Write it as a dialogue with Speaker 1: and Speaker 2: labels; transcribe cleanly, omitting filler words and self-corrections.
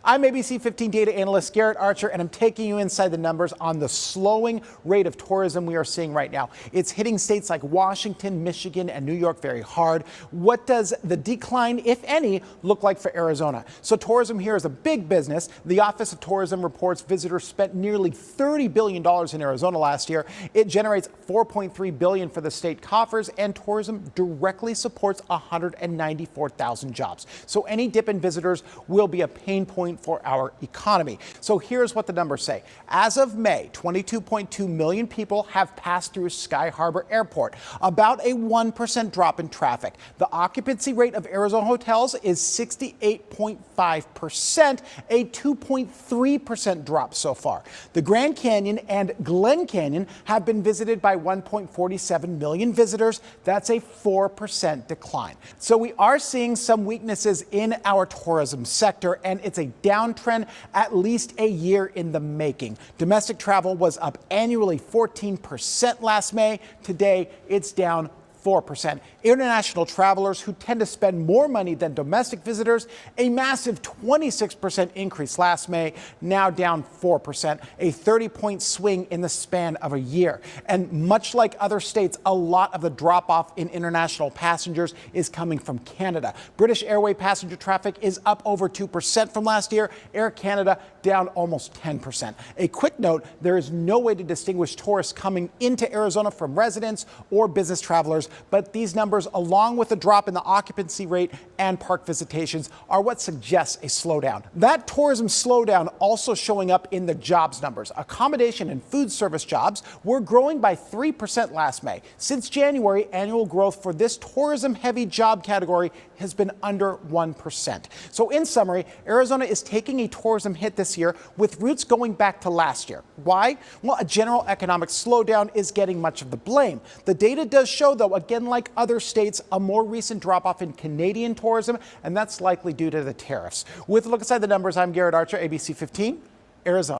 Speaker 1: I'm ABC 15 data analyst Garrett Archer, and I'm taking you inside the numbers on the slowing rate of tourism we are seeing right now. It's hitting states like Washington, Michigan, and New York very hard. What does the decline, if any, look like for Arizona? So tourism here is a big business. The Office of Tourism reports visitors spent nearly $30 billion in Arizona last year. It generates $4.3 billion for the state coffers, and tourism directly supports 194,000 jobs. So any dip in visitors will be a pain point for our economy. So here's what the numbers say. As of May, 22.2 million people have passed through Sky Harbor Airport, about a 1% drop in traffic. The occupancy rate of Arizona hotels is 68.5%, a 2.3% drop so far. The Grand Canyon and Glen Canyon have been visited by 1.47 million visitors. That's a 4% decline. So we are seeing some weaknesses in our tourism sector, and it's a downtrend at least a year in the making. Domestic travel was up annually 14% last May. Today, it's down 4%. International travelers, who tend to spend more money than domestic visitors, a massive 26% increase last May, now down 4%, a 30-point swing in the span of a year. And much like other states, a lot of the drop-off in international passengers is coming from Canada. British Airways passenger traffic is up over 2% from last year. Air Canada down almost 10%. A quick note, there is no way to distinguish tourists coming into Arizona from residents or business travelers, but these numbers, along with a drop in the occupancy rate and park visitations, are what suggests a slowdown. That tourism slowdown also showing up in the jobs numbers. Accommodation and food service jobs were growing by 3% last May. Since January, annual growth for this tourism-heavy job category has been under 1%. So in summary, Arizona is taking a tourism hit this year, with roots going back to last year. Why? Well, a general economic slowdown is getting much of the blame. The data does show, though, again, like other states, a more recent drop-off in Canadian tourism, and that's likely due to the tariffs. With a look inside the numbers, I'm Garrett Archer, ABC 15, Arizona.